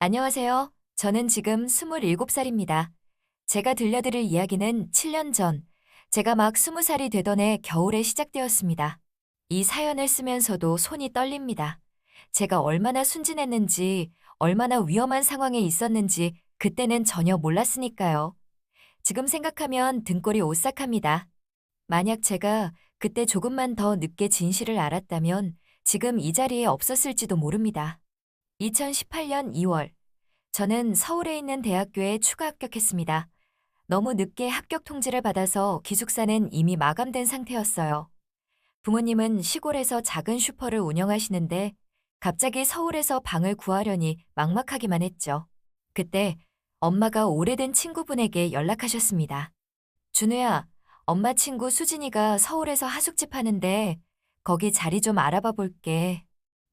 안녕하세요. 저는 지금 27살입니다. 제가 들려드릴 이야기는 7년 전, 제가 막 20살이 되던 해 겨울에 시작되었습니다. 이 사연을 쓰면서도 손이 떨립니다. 제가 얼마나 순진했는지, 얼마나 위험한 상황에 있었는지 그때는 전혀 몰랐으니까요. 지금 생각하면 등골이 오싹합니다. 만약 제가 그때 조금만 더 늦게 진실을 알았다면 지금 이 자리에 없었을지도 모릅니다. 2018년 2월, 저는 서울에 있는 대학교에 추가 합격했습니다. 너무 늦게 합격 통지를 받아서 기숙사는 이미 마감된 상태였어요. 부모님은 시골에서 작은 슈퍼를 운영하시는데 갑자기 서울에서 방을 구하려니 막막하기만 했죠. 그때 엄마가 오래된 친구분에게 연락하셨습니다. 준우야, 엄마 친구 수진이가 서울에서 하숙집 하는데 거기 자리 좀 알아봐 볼게.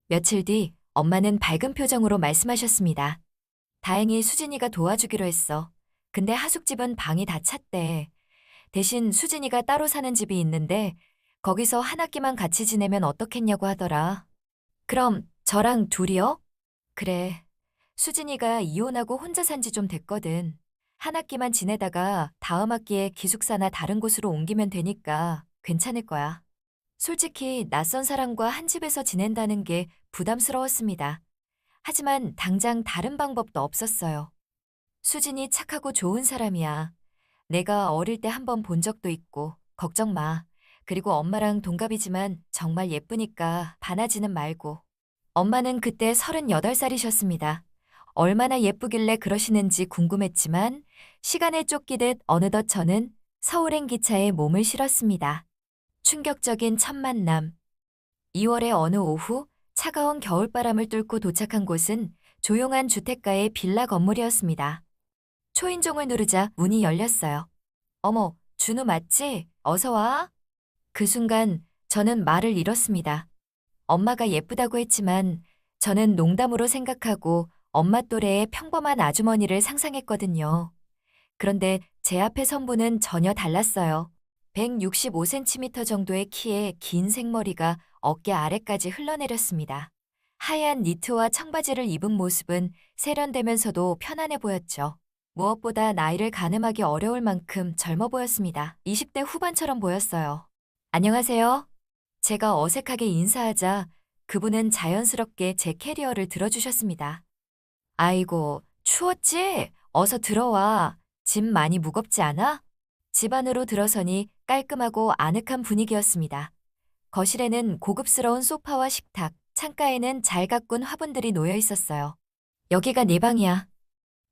며칠 뒤 엄마는 밝은 표정으로 말씀하셨습니다. 다행히 수진이가 도와주기로 했어. 근데 하숙집은 방이 다 찼대. 대신 수진이가 따로 사는 집이 있는데 거기서 한 학기만 같이 지내면 어떻겠냐고 하더라. 그럼 저랑 둘이요? 그래. 수진이가 이혼하고 혼자 산지 좀 됐거든. 한 학기만 지내다가 다음 학기에 기숙사나 다른 곳으로 옮기면 되니까 괜찮을 거야. 솔직히 낯선 사람과 한 집에서 지낸다는 게 부담스러웠습니다. 하지만 당장 다른 방법도 없었어요. 수진이 착하고 좋은 사람이야. 내가 어릴 때 한 번 본 적도 있고, 걱정 마. 그리고 엄마랑 동갑이지만 정말 예쁘니까 반하지는 말고. 엄마는 그때 38살이셨습니다. 얼마나 예쁘길래 그러시는지 궁금했지만 시간에 쫓기듯 어느덧 저는 서울행 기차에 몸을 실었습니다. 충격적인 첫 만남. 2월의 어느 오후 차가운 겨울바람을 뚫고 도착한 곳은 조용한 주택가의 빌라 건물이었습니다. 초인종을 누르자 문이 열렸어요. 어머, 준우 맞지? 어서 와. 그 순간 저는 말을 잃었습니다. 엄마가 예쁘다고 했지만 저는 농담으로 생각하고 엄마 또래의 평범한 아주머니를 상상했거든요. 그런데 제 앞에 선 분은 전혀 달랐어요. 165cm 정도의 키에 긴 생머리가 어깨 아래까지 흘러내렸습니다. 하얀 니트와 청바지를 입은 모습은 세련되면서도 편안해 보였죠. 무엇보다 나이를 가늠하기 어려울 만큼 젊어 보였습니다. 20대 후반처럼 보였어요. 안녕하세요. 제가 어색하게 인사하자 그분은 자연스럽게 제 캐리어를 들어주셨습니다. 아이고, 추웠지? 어서 들어와. 짐 많이 무겁지 않아? 집 안으로 들어서니 깔끔하고 아늑한 분위기였습니다. 거실에는 고급스러운 소파와 식탁, 창가에는 잘 가꾼 화분들이 놓여 있었어요. 여기가 네 방이야.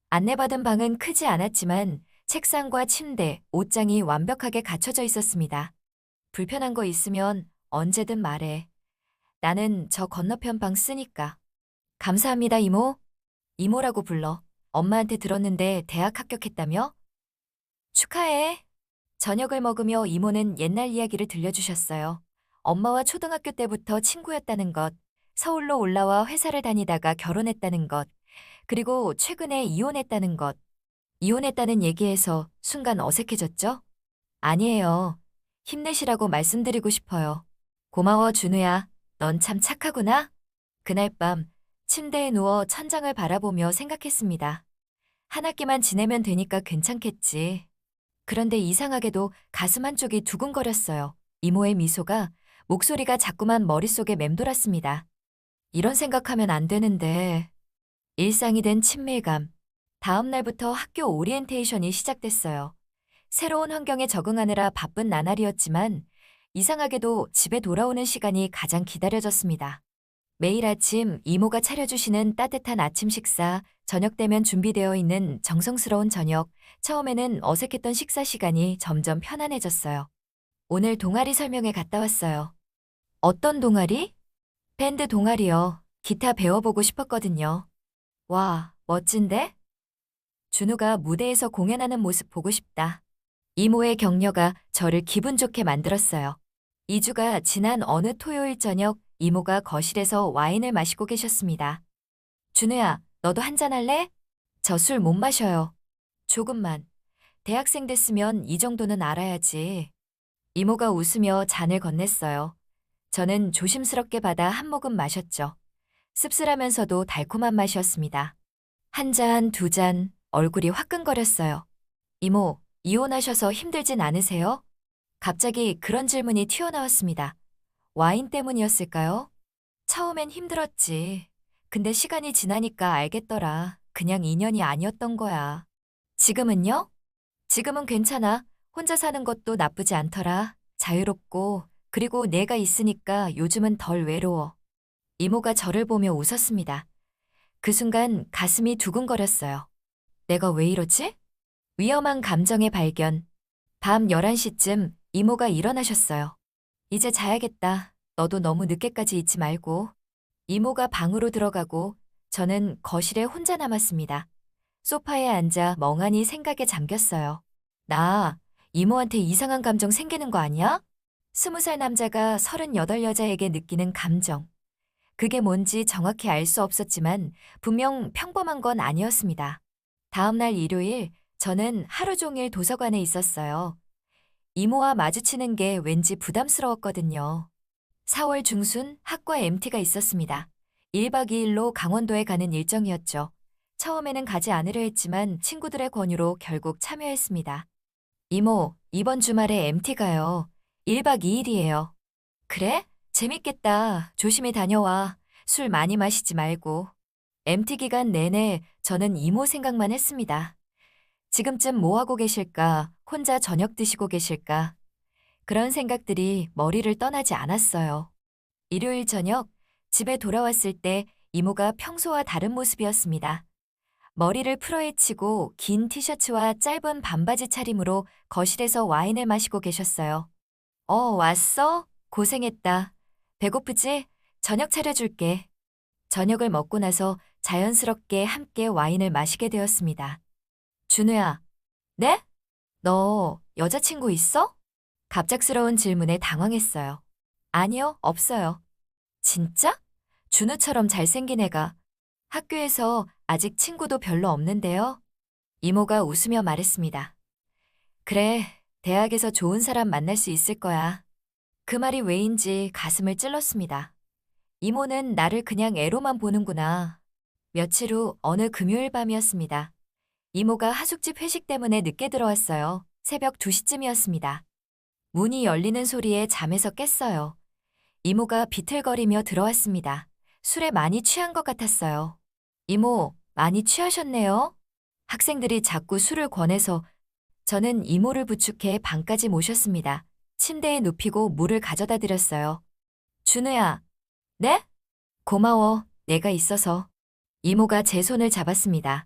안내받은 방은 크지 않았지만 책상과 침대, 옷장이 완벽하게 갖춰져 있었습니다. 불편한 거 있으면 언제든 말해. 나는 저 건너편 방 쓰니까. 감사합니다, 이모. 이모라고 불러. 엄마한테 들었는데 대학 합격했다며? 축하해. 저녁을 먹으며 이모는 옛날 이야기를 들려주셨어요. 엄마와 초등학교 때부터 친구였다는 것, 서울로 올라와 회사를 다니다가 결혼했다는 것, 그리고 최근에 이혼했다는 것. 이혼했다는 얘기에서 순간 어색해졌죠? 아니에요. 힘내시라고 말씀드리고 싶어요. 고마워, 준우야. 넌 참 착하구나. 그날 밤 침대에 누워 천장을 바라보며 생각했습니다. 한 학기만 지내면 되니까 괜찮겠지. 그런데 이상하게도 가슴 한쪽이 두근거렸어요. 이모의 미소가, 목소리가 자꾸만 머릿속에 맴돌았습니다. 이런 생각하면 안 되는데. 일상이 된 친밀감. 다음 날부터 학교 오리엔테이션이 시작됐어요. 새로운 환경에 적응하느라 바쁜 나날이었지만 이상하게도 집에 돌아오는 시간이 가장 기다려졌습니다. 매일 아침 이모가 차려주시는 따뜻한 아침 식사, 저녁 되면 준비되어 있는 정성스러운 저녁, 처음에는 어색했던 식사 시간이 점점 편안해졌어요. 오늘 동아리 설명회 갔다 왔어요. 어떤 동아리? 밴드 동아리요. 기타 배워보고 싶었거든요. 와, 멋진데? 준우가 무대에서 공연하는 모습 보고 싶다. 이모의 격려가 저를 기분 좋게 만들었어요. 2주가 지난 어느 토요일 저녁 이모가 거실에서 와인을 마시고 계셨습니다. 준우야, 너도 한잔 할래? 저 술 못 마셔요. 조금만. 대학생 됐으면 이 정도는 알아야지. 이모가 웃으며 잔을 건넸어요. 저는 조심스럽게 받아 한 모금 마셨죠. 씁쓸하면서도 달콤한 맛이었습니다. 한 잔, 두 잔, 얼굴이 화끈거렸어요. 이모, 이혼하셔서 힘들진 않으세요? 갑자기 그런 질문이 튀어나왔습니다. 와인 때문이었을까요? 처음엔 힘들었지. 근데 시간이 지나니까 알겠더라. 그냥 인연이 아니었던 거야. 지금은요? 지금은 괜찮아. 혼자 사는 것도 나쁘지 않더라. 자유롭고, 그리고 내가 있으니까 요즘은 덜 외로워. 이모가 저를 보며 웃었습니다. 그 순간 가슴이 두근거렸어요. 내가 왜 이러지? 위험한 감정의 발견. 밤 11시쯤 이모가 일어나셨어요. 이제 자야겠다. 너도 너무 늦게까지 있지 말고. 이모가 방으로 들어가고 저는 거실에 혼자 남았습니다. 소파에 앉아 멍하니 생각에 잠겼어요. 나 이모한테 이상한 감정 생기는 거 아니야? 20살 남자가 38 여자에게 느끼는 감정. 그게 뭔지 정확히 알 수 없었지만 분명 평범한 건 아니었습니다. 다음 날 일요일 저는 하루 종일 도서관에 있었어요. 이모와 마주치는 게 왠지 부담스러웠거든요. 4월 중순 학과 MT가 있었습니다. 1박 2일로 강원도에 가는 일정이었죠. 처음에는 가지 않으려 했지만 친구들의 권유로 결국 참여했습니다. 이모, 이번 주말에 MT 가요. 1박 2일이에요. 그래? 재밌겠다. 조심히 다녀와. 술 많이 마시지 말고. MT 기간 내내 저는 이모 생각만 했습니다. 지금쯤 뭐 하고 계실까? 혼자 저녁 드시고 계실까? 그런 생각들이 머리를 떠나지 않았어요. 일요일 저녁 집에 돌아왔을 때 이모가 평소와 다른 모습이었습니다. 머리를 풀어헤치고 긴 티셔츠와 짧은 반바지 차림으로 거실에서 와인을 마시고 계셨어요. 왔어? 고생했다. 배고프지? 저녁 차려줄게. 저녁을 먹고 나서 자연스럽게 함께 와인을 마시게 되었습니다. 준우야, 네? 너 여자친구 있어? 갑작스러운 질문에 당황했어요. 아니요, 없어요. 진짜? 준우처럼 잘생긴 애가 학교에서 아직 친구도 별로 없는데요? 이모가 웃으며 말했습니다. 그래, 대학에서 좋은 사람 만날 수 있을 거야. 그 말이 왜인지 가슴을 찔렀습니다. 이모는 나를 그냥 애로만 보는구나. 며칠 후 어느 금요일 밤이었습니다. 이모가 하숙집 회식 때문에 늦게 들어왔어요. 새벽 2시쯤이었습니다. 문이 열리는 소리에 잠에서 깼어요. 이모가 비틀거리며 들어왔습니다. 술에 많이 취한 것 같았어요. 이모, 많이 취하셨네요. 학생들이 자꾸 술을 권해서 저는 이모를 부축해 방까지 모셨습니다. 침대에 눕히고 물을 가져다 드렸어요. 준우야, 네? 고마워, 내가 있어서. 이모가 제 손을 잡았습니다.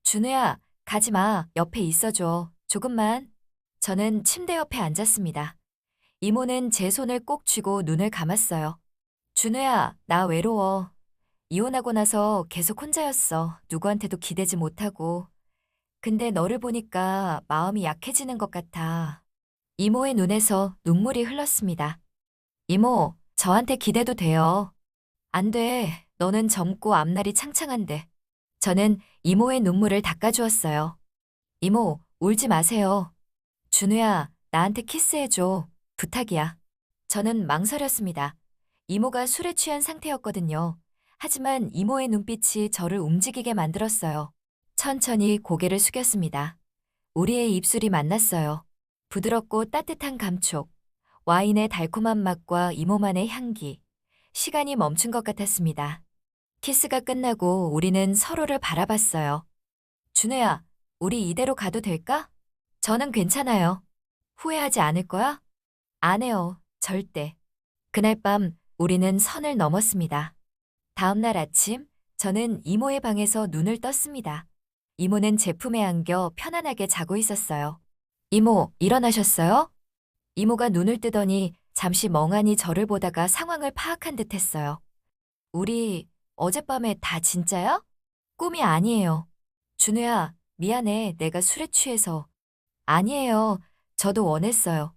준우야, 가지 마, 옆에 있어줘. 조금만. 저는 침대 옆에 앉았습니다. 이모는 제 손을 꼭 쥐고 눈을 감았어요. 준우야, 나 외로워. 이혼하고 나서 계속 혼자였어. 누구한테도 기대지 못하고. 근데 너를 보니까 마음이 약해지는 것 같아. 이모의 눈에서 눈물이 흘렀습니다. 이모, 저한테 기대도 돼요. 안 돼. 너는 젊고 앞날이 창창한데. 저는 이모의 눈물을 닦아주었어요. 이모, 울지 마세요. 준우야, 나한테 키스해줘. 부탁이야. 저는 망설였습니다. 이모가 술에 취한 상태였거든요. 하지만 이모의 눈빛이 저를 움직이게 만들었어요. 천천히 고개를 숙였습니다. 우리의 입술이 만났어요. 부드럽고 따뜻한 감촉, 와인의 달콤한 맛과 이모만의 향기. 시간이 멈춘 것 같았습니다. 키스가 끝나고 우리는 서로를 바라봤어요. 준우야, 우리 이대로 가도 될까? 저는 괜찮아요. 후회하지 않을 거야? 안 해요. 절대. 그날 밤 우리는 선을 넘었습니다. 다음 날 아침 저는 이모의 방에서 눈을 떴습니다. 이모는 제품에 안겨 편안하게 자고 있었어요. 이모, 일어나셨어요? 이모가 눈을 뜨더니 잠시 멍하니 저를 보다가 상황을 파악한 듯 했어요. 우리 어젯밤에 다 진짜야? 꿈이 아니에요. 준우야, 미안해. 내가 술에 취해서. 아니에요. 저도 원했어요.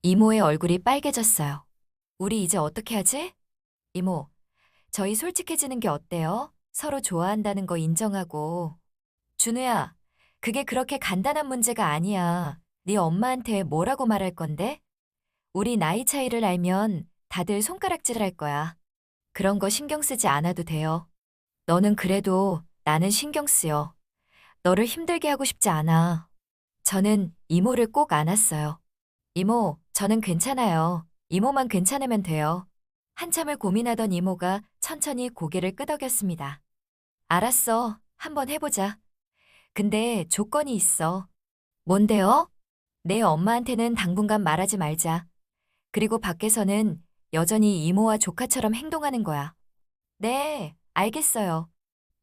이모의 얼굴이 빨개졌어요. 우리 이제 어떻게 하지? 이모, 저희 솔직해지는 게 어때요? 서로 좋아한다는 거 인정하고. 준우야, 그게 그렇게 간단한 문제가 아니야. 네 엄마한테 뭐라고 말할 건데? 우리 나이 차이를 알면 다들 손가락질 할 거야. 그런 거 신경 쓰지 않아도 돼요. 너는 그래도 나는 신경 쓰여. 너를 힘들게 하고 싶지 않아. 저는 이모를 꼭 안았어요. 이모, 저는 괜찮아요. 이모만 괜찮으면 돼요. 한참을 고민하던 이모가 천천히 고개를 끄덕였습니다. 알았어. 한번 해보자. 근데 조건이 있어. 뭔데요? 내 엄마한테는 당분간 말하지 말자. 그리고 밖에서는 여전히 이모와 조카처럼 행동하는 거야. 네, 알겠어요.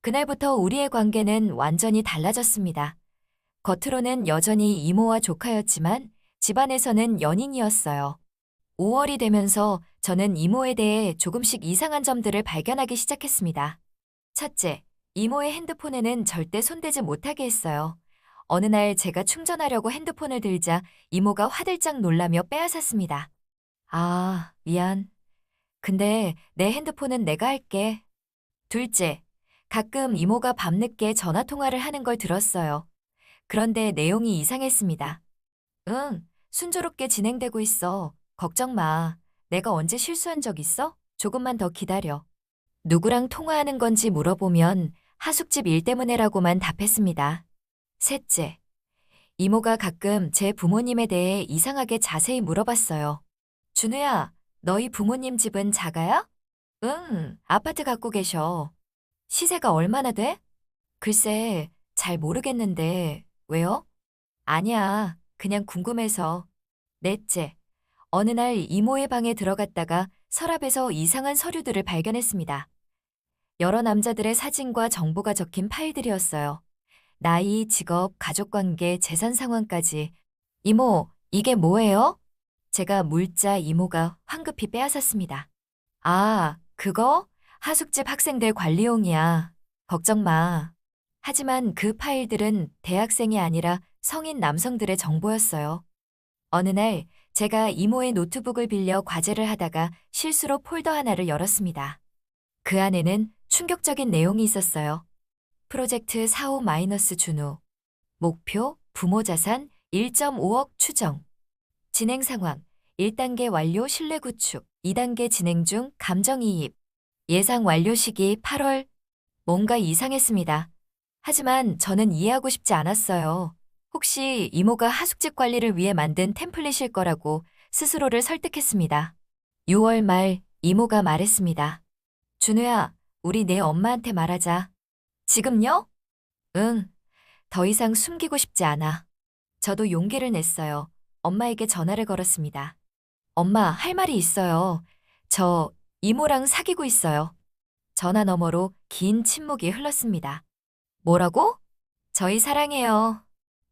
그날부터 우리의 관계는 완전히 달라졌습니다. 겉으로는 여전히 이모와 조카였지만 집안에서는 연인이었어요. 5월이 되면서 저는 이모에 대해 조금씩 이상한 점들을 발견하기 시작했습니다. 첫째, 이모의 핸드폰에는 절대 손대지 못하게 했어요. 어느 날 제가 충전하려고 핸드폰을 들자 이모가 화들짝 놀라며 빼앗았습니다. 아, 미안. 근데 내 핸드폰은 내가 할게. 둘째, 가끔 이모가 밤늦게 전화 통화를 하는 걸 들었어요. 그런데 내용이 이상했습니다. 응, 순조롭게 진행되고 있어. 걱정 마. 내가 언제 실수한 적 있어? 조금만 더 기다려. 누구랑 통화하는 건지 물어보면 하숙집 일 때문에라고만 답했습니다. 셋째, 이모가 가끔 제 부모님에 대해 이상하게 자세히 물어봤어요. 준우야, 너희 부모님 집은 작아요? 응, 아파트 갖고 계셔. 시세가 얼마나 돼? 글쎄, 잘 모르겠는데, 왜요? 아니야, 그냥 궁금해서. 넷째, 어느 날 이모의 방에 들어갔다가 서랍에서 이상한 서류들을 발견했습니다. 여러 남자들의 사진과 정보가 적힌 파일들이었어요. 나이, 직업, 가족관계, 재산 상황까지. 이모, 이게 뭐예요? 제가 물자 이모가 황급히 빼앗았습니다. 아, 그거? 하숙집 학생들 관리용이야. 걱정 마. 하지만 그 파일들은 대학생이 아니라 성인 남성들의 정보였어요. 어느 날 제가 이모의 노트북을 빌려 과제를 하다가 실수로 폴더 하나를 열었습니다. 그 안에는 충격적인 내용이 있었어요. 프로젝트 45- 준우. 목표, 부모 자산 1.5억 추정. 진행 상황, 1단계 완료 신뢰 구축, 2단계 진행 중 감정이입. 예상 완료 시기 8월. 뭔가 이상했습니다. 하지만 저는 이해하고 싶지 않았어요. 혹시 이모가 하숙집 관리를 위해 만든 템플릿일 거라고 스스로를 설득했습니다. 6월 말 이모가 말했습니다. 준우야, 우리 내 엄마한테 말하자. 지금요? 응, 더 이상 숨기고 싶지 않아. 저도 용기를 냈어요. 엄마에게 전화를 걸었습니다. 엄마, 할 말이 있어요. 저 이모랑 사귀고 있어요. 전화 너머로 긴 침묵이 흘렀습니다. 뭐라고? 저희 사랑해요.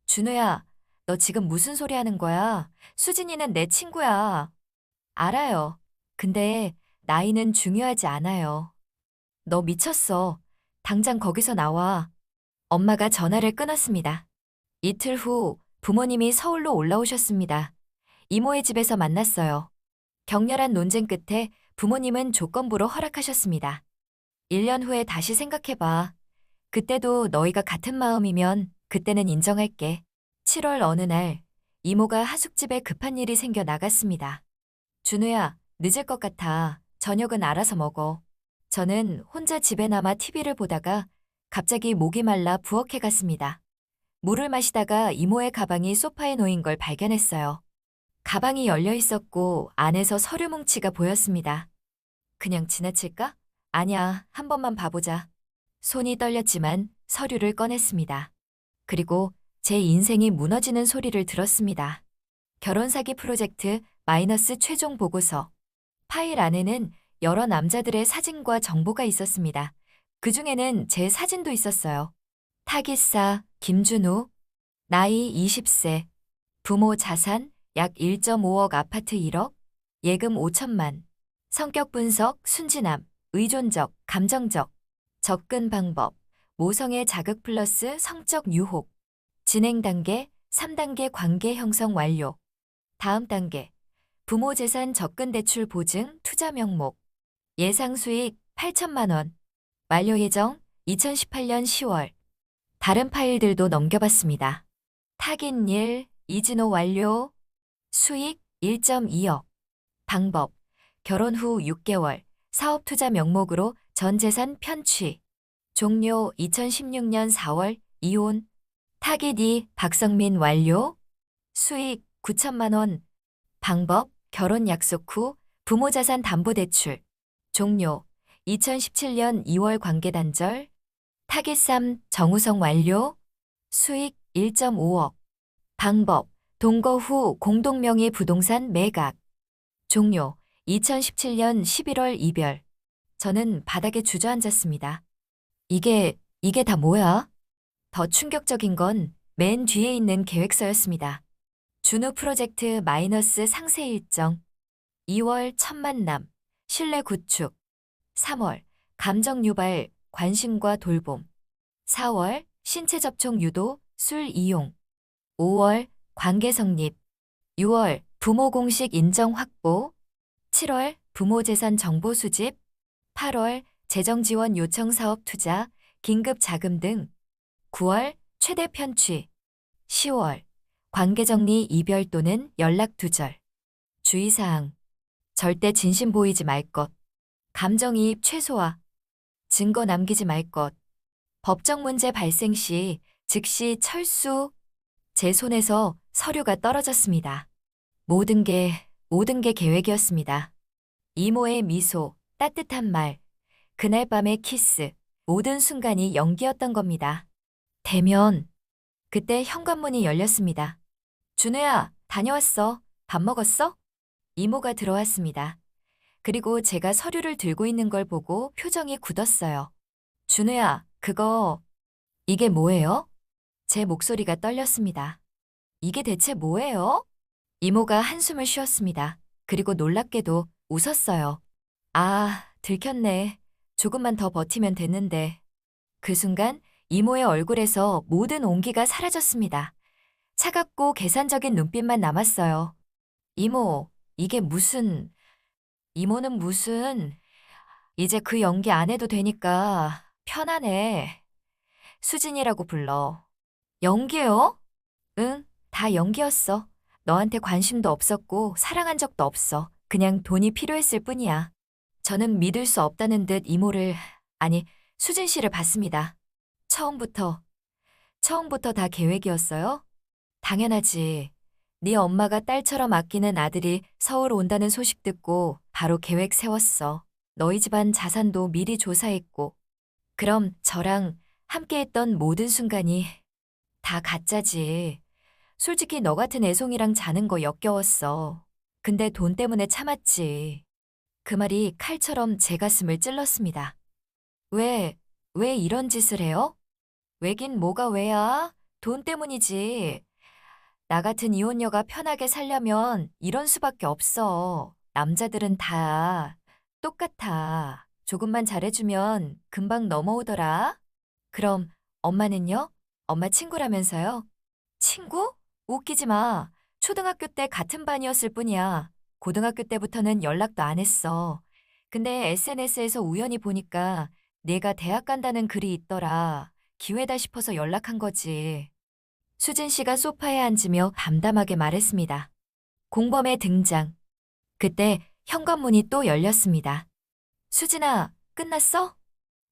준우야, 너 지금 무슨 소리 하는 거야? 수진이는 내 친구야. 알아요. 근데 나이는 중요하지 않아요. 너 미쳤어. 당장 거기서 나와. 엄마가 전화를 끊었습니다. 이틀 후 부모님이 서울로 올라오셨습니다. 이모의 집에서 만났어요. 격렬한 논쟁 끝에 부모님은 조건부로 허락하셨습니다. 1년 후에 다시 생각해봐. 그때도 너희가 같은 마음이면 그때는 인정할게. 7월 어느 날 이모가 하숙집에 급한 일이 생겨 나갔습니다. 준우야, 늦을 것 같아. 저녁은 알아서 먹어. 저는 혼자 집에 남아 TV를 보다가 갑자기 목이 말라 부엌에 갔습니다. 물을 마시다가 이모의 가방이 소파에 놓인 걸 발견했어요. 가방이 열려 있었고 안에서 서류 뭉치가 보였습니다. 그냥 지나칠까? 아니야, 한 번만 봐보자. 손이 떨렸지만 서류를 꺼냈습니다. 그리고 제 인생이 무너지는 소리를 들었습니다. 결혼 사기 프로젝트 마이너스 최종 보고서. 파일 안에는 여러 남자들의 사진과 정보가 있었습니다. 그중에는 제 사진도 있었어요. 타기사 김준우, 나이 20세, 부모 자산 약 1.5억 아파트 1억, 예금 5천만, 성격 분석 순진함, 의존적, 감정적, 접근 방법, 모성애 자극 플러스 성적 유혹, 진행 단계 3단계 관계 형성 완료. 다음 단계, 부모 재산 접근 대출 보증 투자 명목, 예상 수익 8천만 원, 완료 예정 2018년 10월. 다른 파일들도 넘겨봤습니다. 타깃 일, 이진호 완료, 수익 1.2억. 방법, 결혼 후 6개월, 사업 투자 명목으로 전 재산 편취. 종료 2016년 4월 이혼. 타깃 2 박성민 완료. 수익 9천만 원. 방법 결혼 약속 후 부모 자산 담보 대출. 종료 2017년 2월 관계 단절. 타깃 3 정우성 완료. 수익 1.5억. 방법 동거 후 공동명의 부동산 매각. 종료 2017년 11월 이별. 저는 바닥에 주저앉았습니다. 이게 다 뭐야? 더 충격적인 건 맨 뒤에 있는 계획서였습니다. 준우 프로젝트 마이너스 상세 일정. 2월 첫 만남, 신뢰 구축. 3월 감정 유발, 관심과 돌봄. 4월 신체 접촉 유도, 술 이용. 5월 관계 성립. 6월 부모 공식 인정 확보. 7월 부모 재산 정보 수집. 8월 재정 지원 요청 사업 투자, 긴급 자금 등. 9월 최대 편취. 10월 관계 정리 이별 또는 연락 두절. 주의사항. 절대 진심 보이지 말 것. 감정이입 최소화. 증거 남기지 말 것. 법적 문제 발생 시 즉시 철수. 제 손에서 서류가 떨어졌습니다. 모든 게 계획이었습니다. 이모의 미소, 따뜻한 말, 그날 밤의 키스, 모든 순간이 연기였던 겁니다. 대면. 그때 현관문이 열렸습니다. 준우야, 다녀왔어. 밥 먹었어? 이모가 들어왔습니다. 그리고 제가 서류를 들고 있는 걸 보고 표정이 굳었어요. 준우야, 이게 뭐예요? 제 목소리가 떨렸습니다. 이게 대체 뭐예요? 이모가 한숨을 쉬었습니다. 그리고 놀랍게도 웃었어요. 아, 들켰네. 조금만 더 버티면 됐는데. 그 순간 이모의 얼굴에서 모든 온기가 사라졌습니다. 차갑고 계산적인 눈빛만 남았어요. 이모, 이게 이모는 이제 그 연기 안 해도 되니까 편하네. 수진이라고 불러. 연기요? 응, 다 연기였어. 너한테 관심도 없었고 사랑한 적도 없어. 그냥 돈이 필요했을 뿐이야. 저는 믿을 수 없다는 듯 아니, 수진 씨를 봤습니다. 처음부터 다 계획이었어요? 당연하지. 네 엄마가 딸처럼 아끼는 아들이 서울 온다는 소식 듣고 바로 계획 세웠어. 너희 집안 자산도 미리 조사했고. 그럼 저랑 함께했던 모든 순간이 다 가짜지. 솔직히 너 같은 애송이랑 자는 거 역겨웠어. 근데 돈 때문에 참았지. 그 말이 칼처럼 제 가슴을 찔렀습니다. 왜 이런 짓을 해요? 왜긴 뭐가 왜야? 돈 때문이지. 나 같은 이혼녀가 편하게 살려면 이런 수밖에 없어. 남자들은 다 똑같아. 조금만 잘해주면 금방 넘어오더라. 그럼 엄마는요? 엄마 친구라면서요? 친구? 웃기지 마. 초등학교 때 같은 반이었을 뿐이야. 고등학교 때부터는 연락도 안 했어. 근데 SNS에서 우연히 보니까 내가 대학 간다는 글이 있더라. 기회다 싶어서 연락한 거지. 수진 씨가 소파에 앉으며 담담하게 말했습니다. 공범의 등장. 그때 현관문이 또 열렸습니다. 수진아, 끝났어?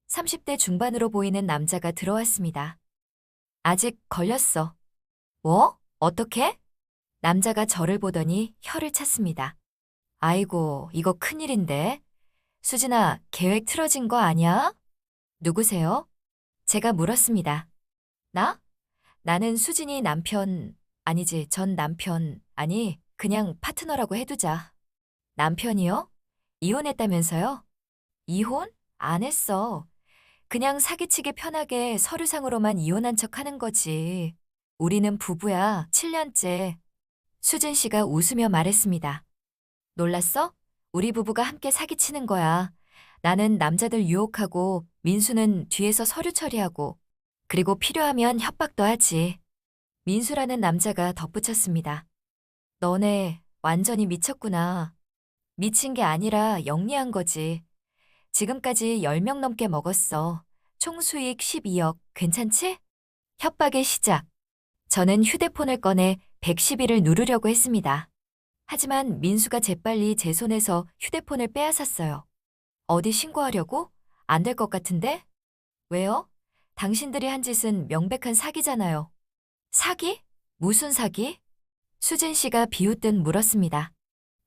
30대 중반으로 보이는 남자가 들어왔습니다. 아직 걸렸어. 뭐? 어떻게? 남자가 저를 보더니 혀를 찼습니다. 아이고, 이거 큰일인데. 수진아, 계획 틀어진 거 아니야? 누구세요? 제가 물었습니다. 나? 나는 수진이 전 남편, 아니, 그냥 파트너라고 해두자. 남편이요? 이혼했다면서요? 이혼? 안 했어. 그냥 사기치기 편하게 서류상으로만 이혼한 척 하는 거지. 우리는 부부야, 7년째. 수진 씨가 웃으며 말했습니다. 놀랐어? 우리 부부가 함께 사기치는 거야. 나는 남자들 유혹하고 민수는 뒤에서 서류 처리하고 그리고 필요하면 협박도 하지. 민수라는 남자가 덧붙였습니다. 너네 완전히 미쳤구나. 미친 게 아니라 영리한 거지. 지금까지 10명 넘게 먹었어. 총 수익 12억. 괜찮지? 협박의 시작. 저는 휴대폰을 꺼내 112를 누르려고 했습니다. 하지만 민수가 재빨리 제 손에서 휴대폰을 빼앗았어요. 어디 신고하려고? 안 될 것 같은데? 왜요? 당신들이 한 짓은 명백한 사기잖아요. 사기? 무슨 사기? 수진 씨가 비웃듯 물었습니다.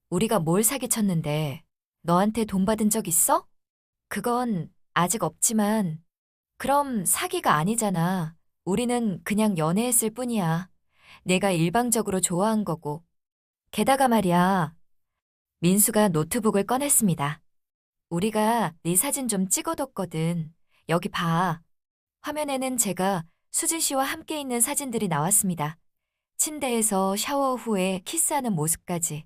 우리가 뭘 사기쳤는데 너한테 돈 받은 적 있어? 그건 아직 없지만 그럼 사기가 아니잖아. 우리는 그냥 연애했을 뿐이야. 내가 일방적으로 좋아한 거고. 게다가 말이야. 민수가 노트북을 꺼냈습니다. 우리가 네 사진 좀 찍어뒀거든. 여기 봐. 화면에는 제가 수진 씨와 함께 있는 사진들이 나왔습니다. 침대에서 샤워 후에 키스하는 모습까지.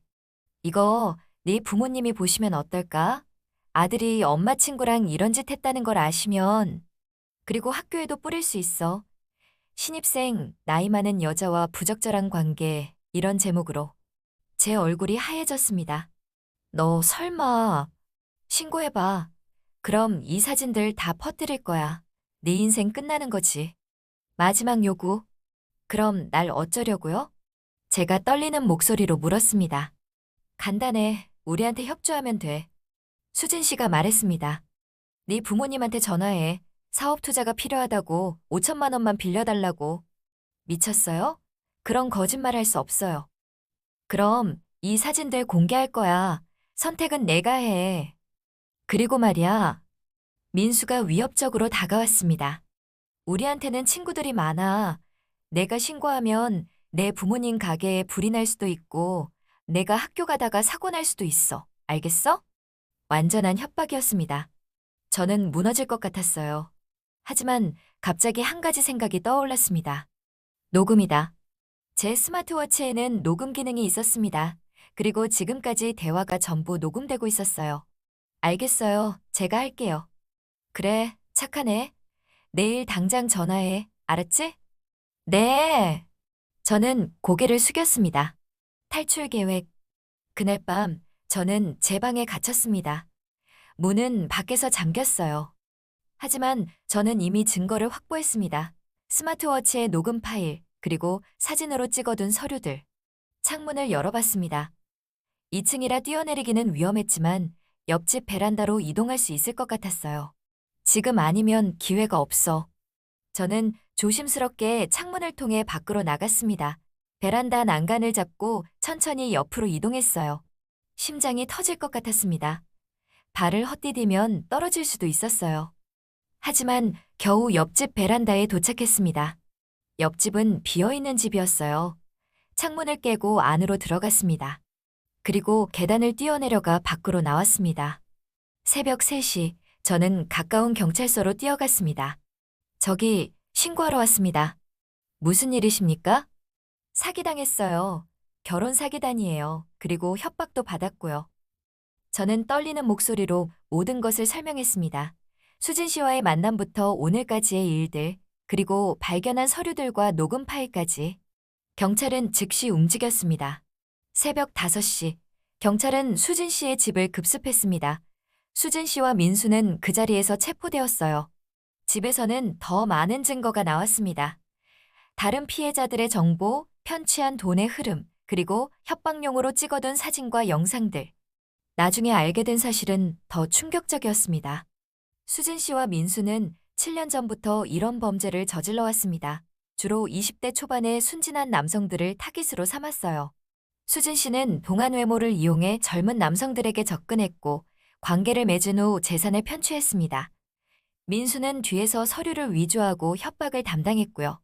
이거 네 부모님이 보시면 어떨까? 아들이 엄마 친구랑 이런 짓 했다는 걸 아시면 그리고 학교에도 뿌릴 수 있어. 신입생, 나이 많은 여자와 부적절한 관계 이런 제목으로 제 얼굴이 하얘졌습니다. 너 설마 신고해봐. 그럼 이 사진들 다 퍼뜨릴 거야. 네 인생 끝나는 거지. 마지막 요구. 그럼 날 어쩌려고요? 제가 떨리는 목소리로 물었습니다. 간단해. 우리한테 협조하면 돼. 수진 씨가 말했습니다. 네 부모님한테 전화해. 사업 투자가 필요하다고 5천만 원만 빌려달라고. 미쳤어요? 그런 거짓말 할 수 없어요. 그럼 이 사진들 공개할 거야. 선택은 내가 해. 그리고 말이야. 민수가 위협적으로 다가왔습니다. 우리한테는 친구들이 많아. 내가 신고하면 내 부모님 가게에 불이 날 수도 있고 내가 학교 가다가 사고 날 수도 있어. 알겠어? 완전한 협박이었습니다. 저는 무너질 것 같았어요. 하지만 갑자기 한 가지 생각이 떠올랐습니다. 녹음이다. 제 스마트워치에는 녹음 기능이 있었습니다. 그리고 지금까지 대화가 전부 녹음되고 있었어요. 알겠어요. 제가 할게요. 그래, 착하네. 내일 당장 전화해. 알았지? 네. 저는 고개를 숙였습니다. 탈출 계획. 그날 밤 저는 제 방에 갇혔습니다. 문은 밖에서 잠겼어요. 하지만 저는 이미 증거를 확보했습니다. 스마트워치의 녹음 파일, 그리고 사진으로 찍어둔 서류들. 창문을 열어봤습니다. 2층이라 뛰어내리기는 위험했지만 옆집 베란다로 이동할 수 있을 것 같았어요. 지금 아니면 기회가 없어. 저는 조심스럽게 창문을 통해 밖으로 나갔습니다. 베란다 난간을 잡고 천천히 옆으로 이동했어요. 심장이 터질 것 같았습니다. 발을 헛디디면 떨어질 수도 있었어요. 하지만 겨우 옆집 베란다에 도착했습니다. 옆집은 비어있는 집이었어요. 창문을 깨고 안으로 들어갔습니다. 그리고 계단을 뛰어내려가 밖으로 나왔습니다. 새벽 3시, 저는 가까운 경찰서로 뛰어갔습니다. 저기 신고하러 왔습니다. 무슨 일이십니까? 사기당했어요. 결혼 사기단이에요. 그리고 협박도 받았고요. 저는 떨리는 목소리로 모든 것을 설명했습니다. 수진 씨와의 만남부터 오늘까지의 일들, 그리고 발견한 서류들과 녹음 파일까지. 경찰은 즉시 움직였습니다. 새벽 5시, 경찰은 수진 씨의 집을 급습했습니다. 수진 씨와 민수는 그 자리에서 체포되었어요. 집에서는 더 많은 증거가 나왔습니다. 다른 피해자들의 정보, 편취한 돈의 흐름, 그리고 협박용으로 찍어둔 사진과 영상들. 나중에 알게 된 사실은 더 충격적이었습니다. 수진 씨와 민수는 7년 전부터 이런 범죄를 저질러 왔습니다. 주로 20대 초반의 순진한 남성들을 타깃으로 삼았어요. 수진 씨는 동안 외모를 이용해 젊은 남성들에게 접근했고 관계를 맺은 후 재산을 편취했습니다. 민수는 뒤에서 서류를 위조하고 협박을 담당했고요.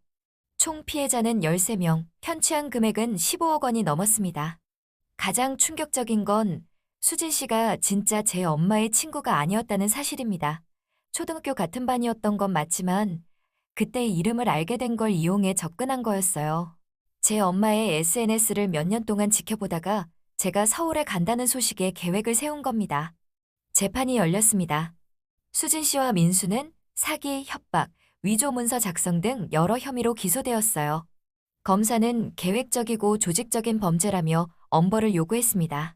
총 피해자는 13명, 편취한 금액은 15억 원이 넘었습니다. 가장 충격적인 건 수진 씨가 진짜 제 엄마의 친구가 아니었다는 사실입니다. 초등학교 같은 반이었던 건 맞지만 그때 이름을 알게 된 걸 이용해 접근한 거였어요. 제 엄마의 SNS를 몇 년 동안 지켜보다가 제가 서울에 간다는 소식에 계획을 세운 겁니다. 재판이 열렸습니다. 수진 씨와 민수는 사기, 협박, 위조 문서 작성 등 여러 혐의로 기소되었어요. 검사는 계획적이고 조직적인 범죄라며 엄벌을 요구했습니다.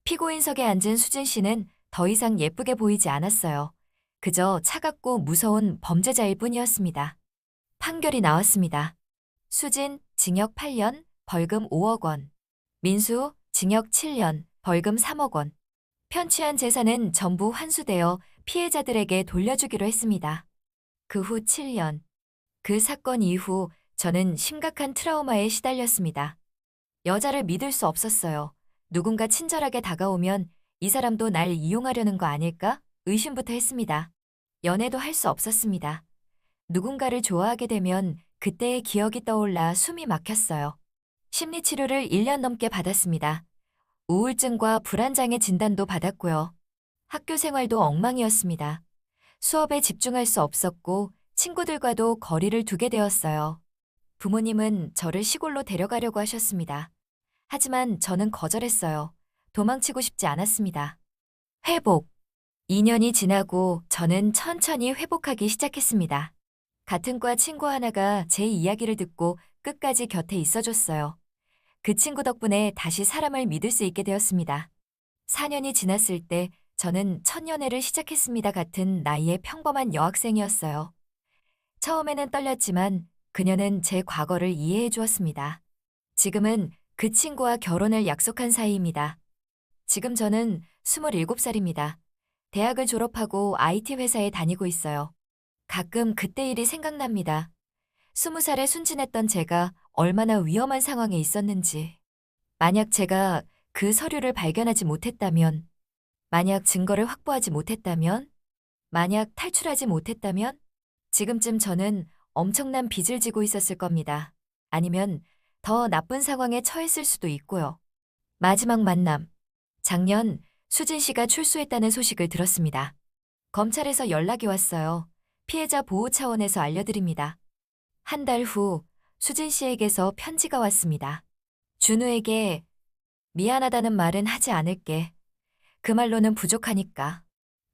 피고인석에 앉은 수진 씨는 더 이상 예쁘게 보이지 않았어요. 그저 차갑고 무서운 범죄자일 뿐이었습니다. 판결이 나왔습니다. 수진, 징역 8년, 벌금 5억 원. 민수, 징역 7년, 벌금 3억 원. 편취한 재산은 전부 환수되어 피해자들에게 돌려주기로 했습니다. 그 후 7년. 그 사건 이후 저는 심각한 트라우마에 시달렸습니다. 여자를 믿을 수 없었어요. 누군가 친절하게 다가오면 이 사람도 날 이용하려는 거 아닐까? 의심부터 했습니다. 연애도 할 수 없었습니다. 누군가를 좋아하게 되면 그때의 기억이 떠올라 숨이 막혔어요. 심리치료를 1년 넘게 받았습니다. 우울증과 불안장애 진단도 받았고요. 학교 생활도 엉망이었습니다. 수업에 집중할 수 없었고 친구들과도 거리를 두게 되었어요. 부모님은 저를 시골로 데려가려고 하셨습니다. 하지만 저는 거절했어요. 도망치고 싶지 않았습니다. 회복. 2년이 지나고 저는 천천히 회복하기 시작했습니다. 같은 과 친구 하나가 제 이야기를 듣고 끝까지 곁에 있어줬어요. 그 친구 덕분에 다시 사람을 믿을 수 있게 되었습니다. 4년이 지났을 때 저는 첫 연애를 시작했습니다. 같은 나이의 평범한 여학생이었어요. 처음에는 떨렸지만 그녀는 제 과거를 이해해 주었습니다. 지금은 그 친구와 결혼을 약속한 사이입니다. 지금 저는 27살입니다. 대학을 졸업하고 IT 회사에 다니고 있어요. 가끔 그때 일이 생각납니다. 20살에 순진했던 제가 얼마나 위험한 상황에 있었는지. 만약 제가 그 서류를 발견하지 못했다면, 만약 증거를 확보하지 못했다면, 만약 탈출하지 못했다면, 지금쯤 저는 엄청난 빚을 지고 있었을 겁니다. 아니면 더 나쁜 상황에 처했을 수도 있고요. 마지막 만남. 작년 수진 씨가 출소했다는 소식을 들었습니다. 검찰에서 연락이 왔어요. 피해자 보호 차원에서 알려드립니다. 한 달 후 수진 씨에게서 편지가 왔습니다. 준우에게 미안하다는 말은 하지 않을게. 그 말로는 부족하니까.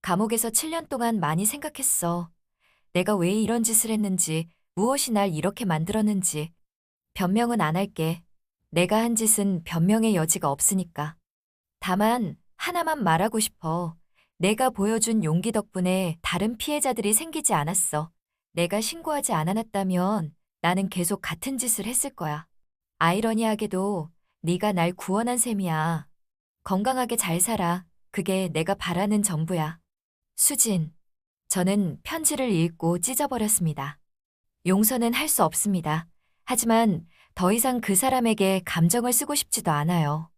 감옥에서 7년 동안 많이 생각했어. 내가 왜 이런 짓을 했는지, 무엇이 날 이렇게 만들었는지. 변명은 안 할게. 내가 한 짓은 변명의 여지가 없으니까. 다만 하나만 말하고 싶어. 내가 보여준 용기 덕분에 다른 피해자들이 생기지 않았어. 내가 신고하지 않았다면 나는 계속 같은 짓을 했을 거야. 아이러니하게도 네가 날 구원한 셈이야. 건강하게 잘 살아. 그게 내가 바라는 전부야. 수진. 저는 편지를 읽고 찢어버렸습니다. 용서는 할 수 없습니다. 하지만 더 이상 그 사람에게 감정을 쓰고 싶지도 않아요.